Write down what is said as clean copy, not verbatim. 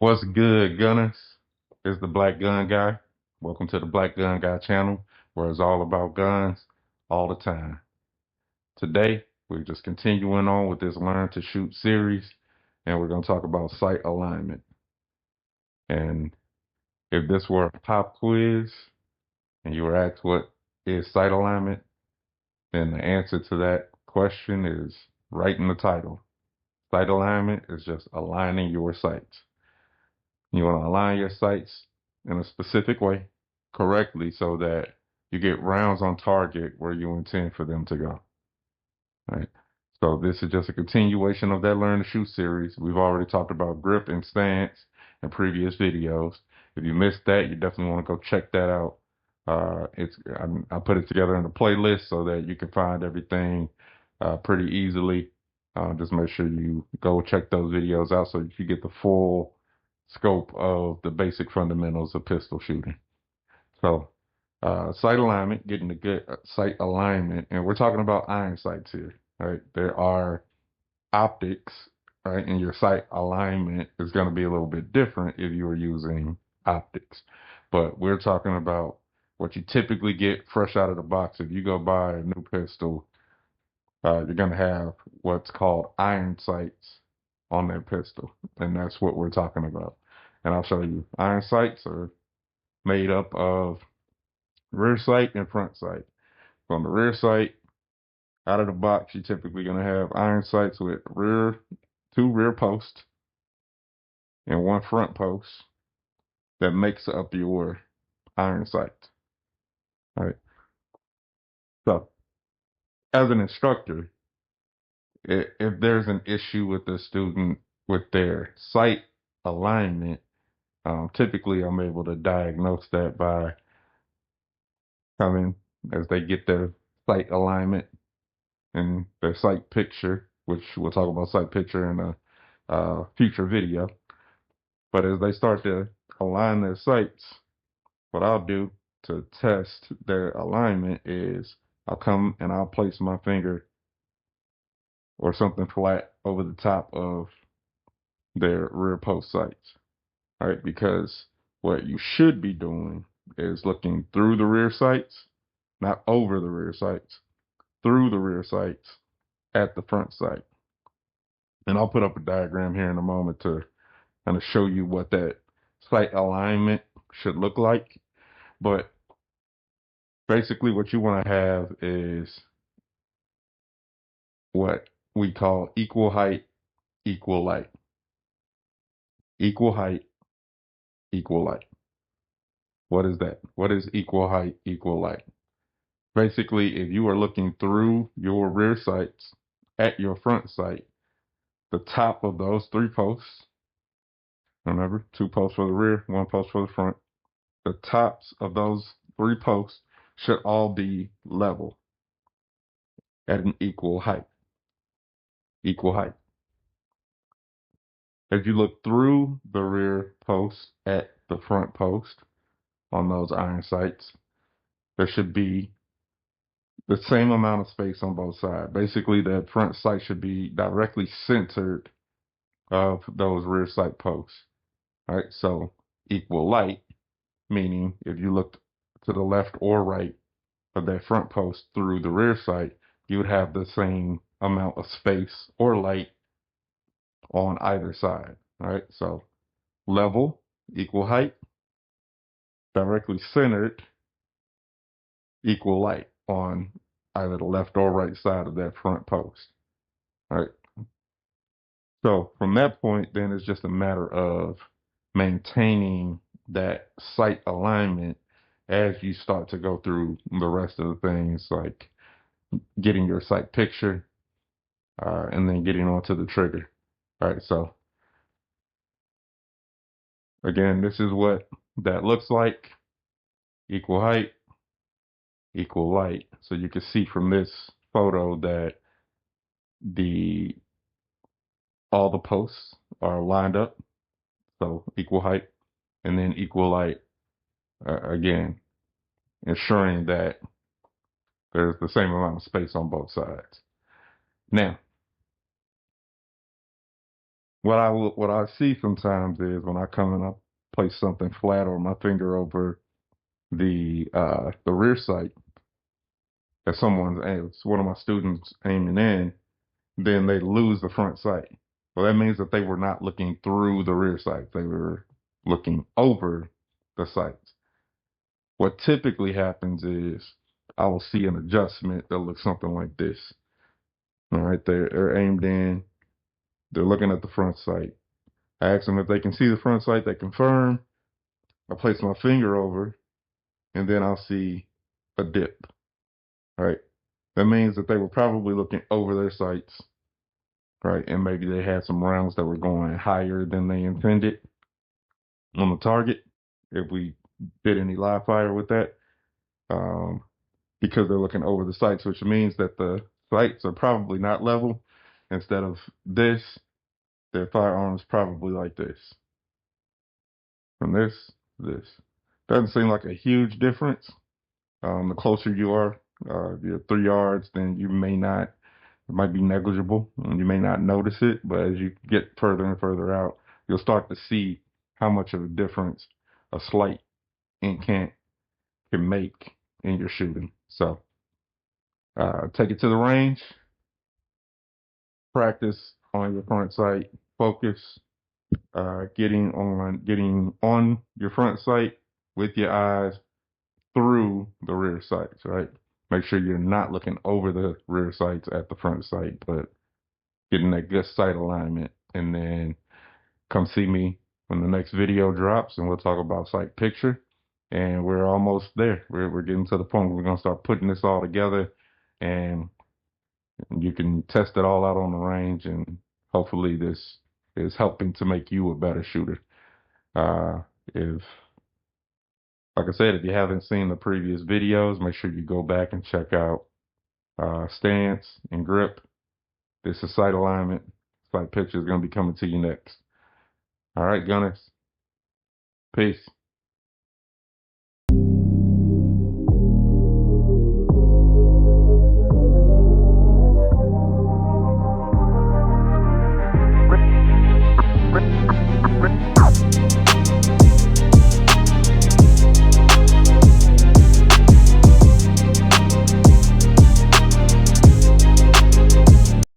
What's good, gunners? It's the Black Gun Guy. Welcome to the Black Gun Guy channel, where it's all about guns all the time. Today, we're just continuing on with this Learn to Shoot series, and we're going to talk about sight alignment. And if this were a pop quiz and you were asked what is sight alignment, then the answer to that question is right in the title. Sight alignment is just aligning your sights. You want to align your sights in a specific way correctly so that you get rounds on target where you intend for them to go. Right. So this is just a continuation of that Learn to Shoot series. We've already talked about grip and stance in previous videos. If you missed that, you definitely want to go check that out. I put it together in a playlist so that you can find everything pretty easily. Just make sure you go check those videos out so you get the full scope of the basic fundamentals of pistol shooting. So, sight alignment, getting the good sight alignment, and we're talking about iron sights here, right? There are optics, right? And your sight alignment is going to be a little bit different if you are using optics. But we're talking about what you typically get fresh out of the box. If you go buy a new pistol, you're going to have what's called iron sights on that pistol. And that's what we're talking about. And I'll show you. Iron sights are made up of rear sight and front sight. On the rear sight, out of the box, you're typically going to have iron sights with two rear posts and one front post that makes up your iron sight. All right. So, as an instructor, if there's an issue with the student with their sight alignment, typically I'm able to diagnose that by coming as they get their sight alignment and their sight picture, which we'll talk about sight picture in a future video. But as they start to align their sights, what I'll do to test their alignment is I'll come and I'll place my finger or something flat over the top of their rear post sights, right? Because what you should be doing is looking through the rear sights, not over the rear sights, through the rear sights at the front sight. And I'll put up a diagram here in a moment to kind of show you what that sight alignment should look like. But basically what you want to have is what we call equal height, equal light. Equal height, equal light. What is that? What is equal height, equal light? Basically, if you are looking through your rear sights at your front sight, the top of those three posts, remember, two posts for the rear, one post for the front, the tops of those three posts should all be level at an equal height. Equal height. If you look through the rear post at the front post on those iron sights, there should be the same amount of space on both sides. Basically, that front sight should be directly centered of those rear sight posts. All right, so equal light, meaning if you looked to the left or right of that front post through the rear sight, you would have the same amount of space or light on either side. All right, so level, equal height, directly centered, equal light on either the left or right side of that front post. All right. So from that point, then it's just a matter of maintaining that sight alignment as you start to go through the rest of the things like getting your sight picture and then getting onto the trigger. All right. So again, this is what that looks like. Equal height, equal light. So you can see from this photo that the all the posts are lined up. So equal height and then equal light again, ensuring that there's the same amount of space on both sides. Now, What I see sometimes is when I come and I place something flat or my finger over the rear sight that it's one of my students aiming in, then they lose the front sight. Well, that means that they were not looking through the rear sight. They were looking over the sights. What typically happens is I will see an adjustment that looks something like this. All right, they're aimed in, they're looking at the front sight. I ask them if they can see the front sight, they confirm. I place my finger over, and then I'll see a dip. Right? That means that they were probably looking over their sights, right? And maybe they had some rounds that were going higher than they intended on the target. If we did any live fire with that, um, because they're looking over the sights, which means that the sights are probably not level. Instead of this, their firearms probably like this. From this, this. Doesn't seem like a huge difference. The closer you are, if you're 3 yards, then you may not, it might be negligible and you may not notice it. But as you get further and further out, you'll start to see how much of a difference a slight incant can make in your shooting. So take it to the range, practice on your front sight, focus, getting on your front sight with your eyes through the rear sights, right? Make sure you're not looking over the rear sights at the front sight, but getting that good sight alignment. And then come see me when the next video drops and we'll talk about sight picture. And we're almost there. We're getting to the point where we're gonna start putting this all together and you can test it all out on the range and hopefully this is helping to make you a better shooter. If Like I said, if you haven't seen the previous videos, make sure you go back and check out stance and grip. This is sight alignment. Sight picture is going to be coming to you next. All right, gunners. Peace.